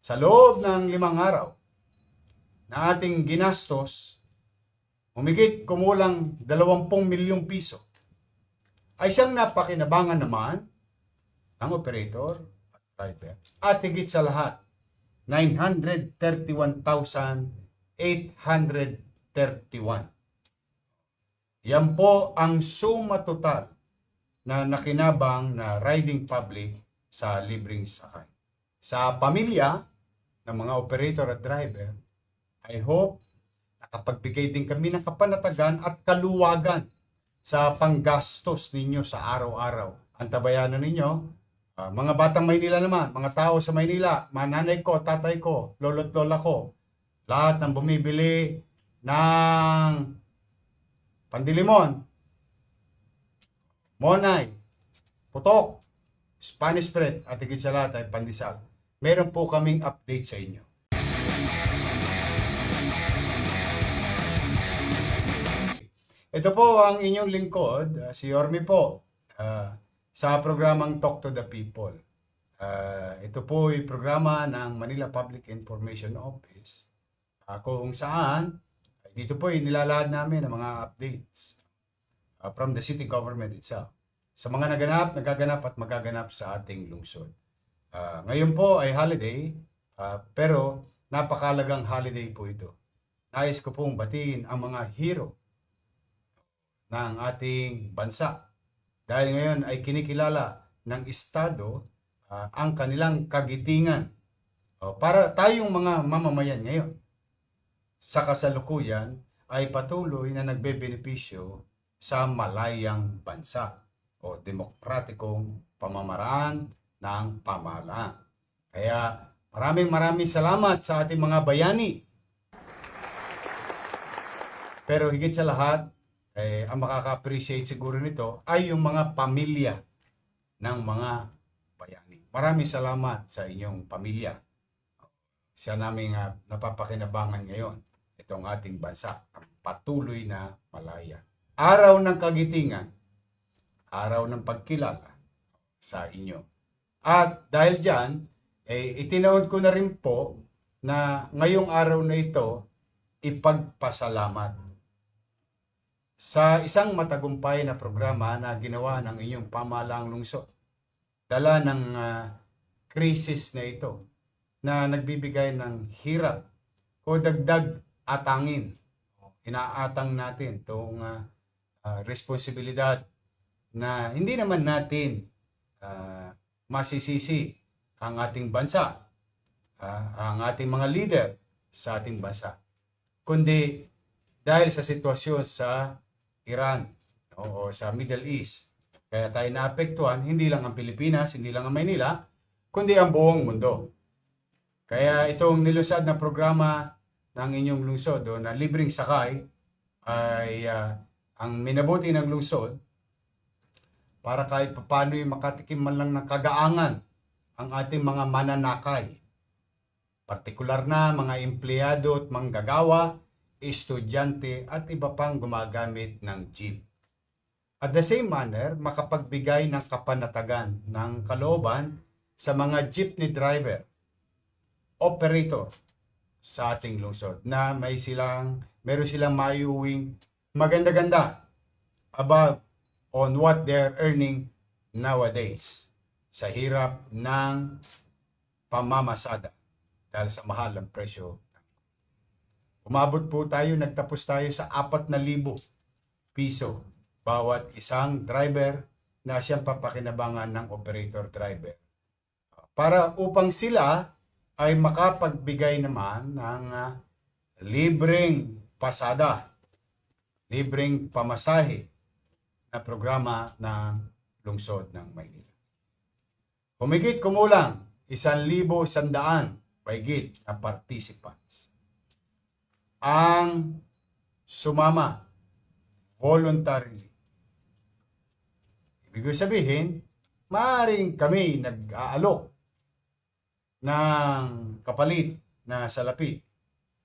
sa loob ng 5 araw na ating ginastos, humigit kumulang 20 milyong piso, ay siyang napakinabangan naman ng operator at driver. At higit sa lahat, 931,831. Yan po ang suma total na nakinabang na riding public sa libreng sakay. Sa pamilya ng mga operator at driver, I hope nakapagbigay din kami ng kapanatagan at kaluwagan sa panggastos ninyo sa araw-araw. Ang tabayanan ninyo, mga batang Maynila naman, mga tao sa Maynila, mananay ko, tatay ko, lolo't lola ko, lahat ng bumibili ng pandilimon, monay, putok, Spanish bread at higit sa lahat ay pandesal. Meron po kaming update sa inyo. Ito po ang inyong lingkod, si Yorme po, sa programang Talk to the People. Ito po ay programa ng Manila Public Information Office kung saan dito po ay nilalahad namin ang mga updates from the city government itself sa mga nagaganap at magaganap sa ating lungsod. Ngayon po ay holiday, pero napakalagang holiday po ito. Nais ko pong batiin ang mga hero ng ating bansa. Dahil ngayon ay kinikilala ng Estado ang kanilang kagitingan. Para tayong mga mamamayan ngayon, sa kasalukuyan ay patuloy na nagbebenepisyo sa malayang bansa o demokratikong pamamaraan ng pamahalaan. Kaya maraming salamat sa ating mga bayani. Pero higit sa lahat, ang makaka-appreciate siguro nito ay yung mga pamilya ng mga bayani. Maraming salamat sa inyong pamilya. Siya naming napapakinabangan ngayon itong ating bansa, ang patuloy na malaya. Araw ng kagitingan, araw ng pagkilala sa inyo. At dahil dyan, itinawag ko na rin po na ngayong araw na ito, ipagpasalamat sa isang matagumpay na programa na ginawa ng inyong pamahalaang lungsod. Dala ng krisis na ito na nagbibigay ng hirap o dagdag atangin. Inaatang natin itong responsibilidad na hindi naman natin masisisi ang ating bansa, ang ating mga leader sa ating bansa, kundi dahil sa sitwasyon sa Iran o sa Middle East. Kaya tayo naapektuhan, hindi lang ang Pilipinas, hindi lang ang Maynila, kundi ang buong mundo. Kaya itong nilusad na programa ng inyong lungsod na libreng sakay ay ang minabuti ng lungsod para kahit paano makatikim man lang ng kagaangan ang ating mga mananakay. Partikular na mga empleyado at manggagawa, estudyante at iba pang gumagamit ng jeep. At the same manner, makapagbigay ng kapanatagan ng kalooban sa mga jeepney driver, operator sa ating lungsod na meron silang mayuwing maganda-ganda above on what they're earning nowadays sa hirap ng pamamasada dahil sa mahal ng presyo. Umabot po tayo, nagtapos tayo sa 4,000 piso bawat isang driver na siyang papakinabangan ng operator driver. Para upang sila ay makapagbigay naman ng libreng pasada, libreng pamasahe na programa ng lungsod ng Maynila. Humigit kumulang 1,100 paigit na participants ang sumama voluntarily. Ibig sabihin, maaaring kami nag-aalok ng kapalit na salapi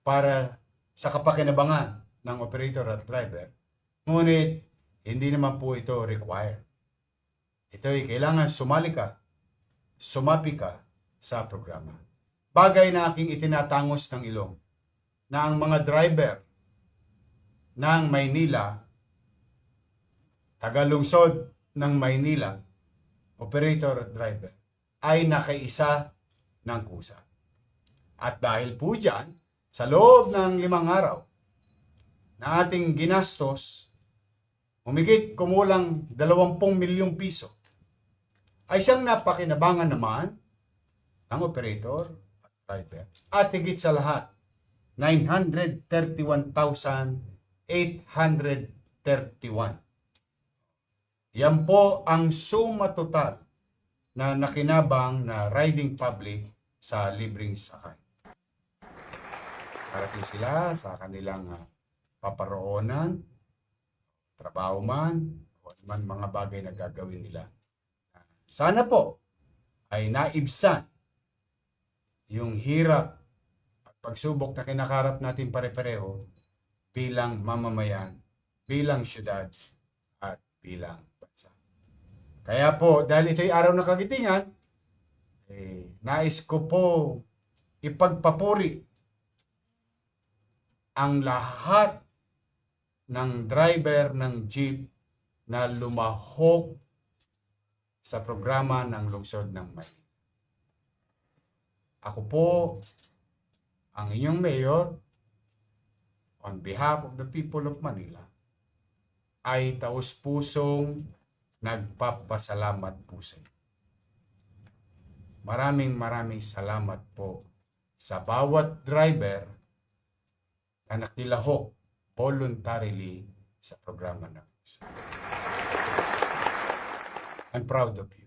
para sa kapakinabangan ng operator at driver. Ngunit, hindi naman po ito required. Ito ay kailangan sumali ka, sumapi ka sa programa. bagay na aking itinatangos ng ilong na ang mga driver ng Maynila, tagalungsod ng Maynila, operator at driver, ay nakaisa ng kusa. At dahil po dyan, sa loob ng 5 araw na ating ginastos, humigit kumulang 20 milyong piso, ay siyang napakinabangan naman ng operator at driver. At higit sa lahat, 931,831. Yan po ang suma total na nakinabang na riding public sa libreng sakay. Parating sila sa kanilang paparoonan, trabaho man, o man mga bagay na gagawin nila. Sana po ay naibsan yung hirap at pagsubok na kinakarap natin pare-pareho bilang mamamayan, bilang syudad, at bilang bansa. Kaya po, dahil ito'y araw ng kagitingan, nais ko po ipagpapuri ang lahat ng driver ng jeep na lumahok sa programa ng lungsod ng Maynila. Ako po, ang inyong mayor, on behalf of the people of Manila, ay taus-pusong nagpapasalamat po sa inyo. Maraming salamat po sa bawat driver na nakilahok voluntarily sa programa ng lungsod. I'm proud of you.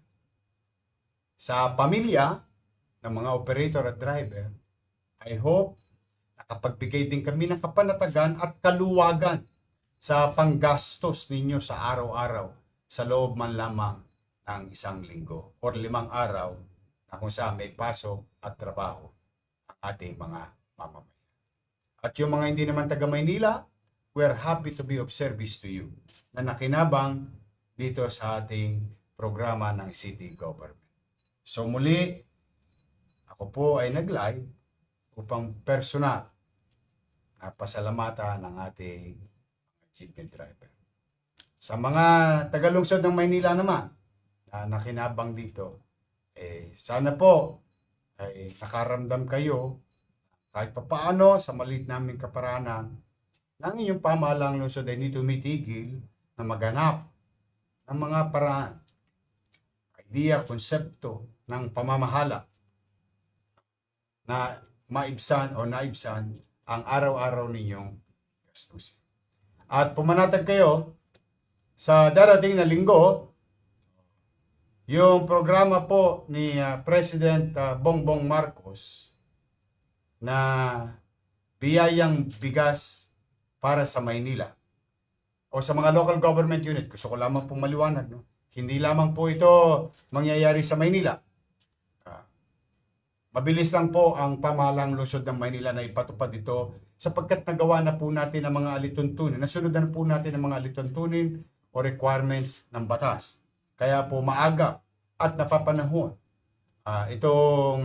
Sa pamilya ng mga operator at driver, I hope nakapagbigay din kami ng kapanatagan at kaluwagan sa panggastos ninyo sa araw-araw sa loob man lamang ng 1 linggo or 5 araw na kung saan may pasok at trabaho ang ating mga mamamayan. At yung mga hindi naman taga Maynila, we're happy to be of service to you na nakinabang dito sa ating programa ng city government. So muli, ako po ay nag-live upang personal na pasalamatan ng ating jeepney driver. Sa mga tagalungsod ng Maynila naman na nakinabang dito, sana po ay nakaramdam kayo kahit papaano sa maliit naming kaparanan ng inyong pamahalang lungsod ay hindi tumitigil na maghanap ng mga paraan, idea, konsepto ng pamamahala na maibsan o naibsan ang araw-araw ninyong gastusin. At pumanatag kayo sa darating na linggo, yung programa po ni President Bongbong Marcos na biyayang bigas para sa Maynila o sa mga local government unit. Gusto ko lamang pong maliwanag, no? Hindi lamang po ito mangyayari sa Maynila. Mabilis lang po ang pamahalang lungsod ng Maynila na ipatupad ito sapagkat nagawa na po natin ang mga alituntunin. Nasunod na po natin ang mga alituntunin o requirements ng batas. Kaya po maaga at napapanahon itong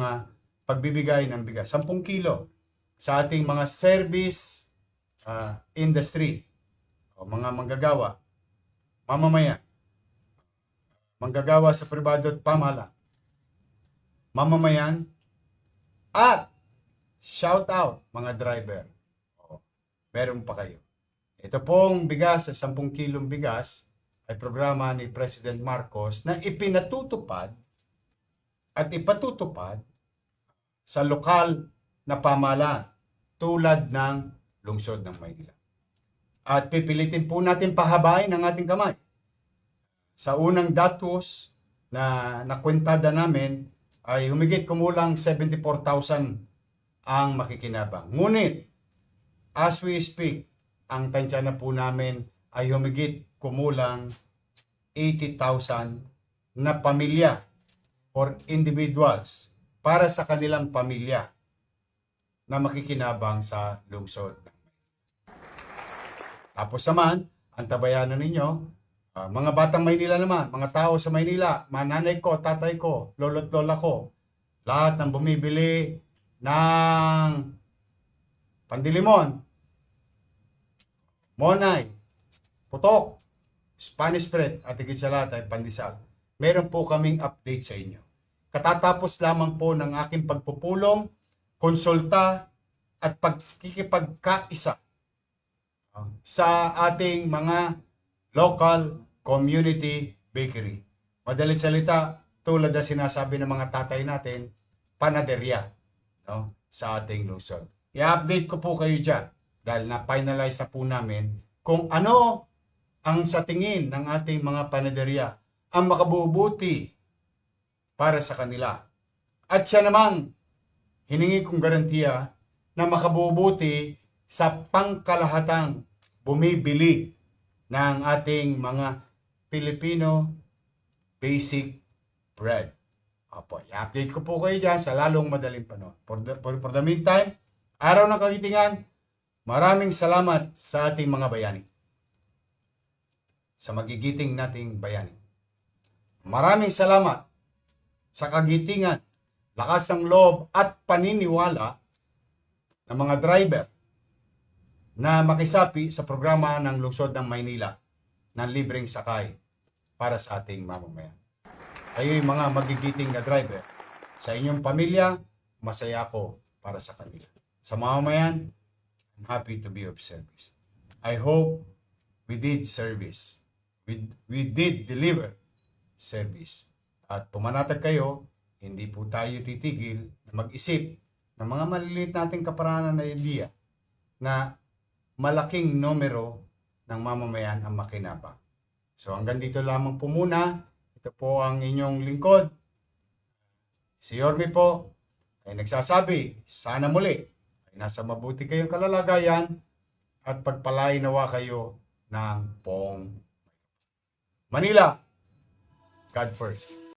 pagbibigay ng bigas. 10 kilo sa ating mga service industry o mga manggagawa, mamamayan, manggagawa sa pribado at pamahalaan, mamamayan, at shout out mga driver. Meron pa kayo. Ito pong bigas, 10 kilong bigas, ay programa ni President Marcos na ipinatutupad at ipatutupad sa lokal na pamahalaan tulad ng lungsod ng Maynila. At pipilitin po natin pahabain ang ating kamay. Sa unang datos na nakwentada namin ay humigit kumulang 74,000 ang makikinabang. Ngunit, as we speak, ang tansya na po namin ay humigit kumulang 80,000 na pamilya or individuals para sa kanilang pamilya na makikinabang sa lungsod. Tapos naman, ang tabayanan ninyo, mga batang Maynila naman, mga tao sa Maynila, mananay ko, tatay ko, lolo't lola ko, lahat ng bumibili ng Pandilimon, Monay, Putok, Spanish Bread, at higit sa lahat ay Pandesal. Meron po kaming update sa inyo. Katatapos lamang po ng aking pagpupulong, konsulta, at pagkikipagkaisa sa ating mga local community bakery. Madalit salita, tulad na sinasabi ng mga tatay natin, panaderya, no, sa ating lungsod. I-update ko po kayo dyan dahil na-finalize na po namin kung ano ang sa tingin ng ating mga panaderya ang makabubuti para sa kanila. At siya namang hiningi kong garantiya na makabubuti sa pangkalahatang bumibili ng ating mga Filipino basic bread. Opo, i-update ko po kayo dyan sa lalong madaling panahon. For the meantime, araw ng Kagitingan, maraming salamat sa ating mga bayani. Sa magigiting nating bayani. Maraming salamat sa kagitingan, lakas ng loob at paniniwala ng mga driver na makisapi sa programa ng Lungsod ng Maynila ng libreng sakay para sa ating mamamayan. Kayo'y mga magigiting na driver. Sa inyong pamilya, masaya ako para sa kanila. Sa mamamayan, I'm happy to be of service. I hope we did service. We did deliver service. At pumanatag kayo, hindi po tayo titigil na mag-isip ng mga maliliit nating kaparanan na idea na malaking numero ng mamamayan ang makinabang. So hanggang dito lamang po muna. Ito po ang inyong lingkod. Si Yorme po ay nagsasabi, sana muli ay nasa mabuti kayong kalalagayan at pagpalain nawa kayo ng Pong Manila. God first.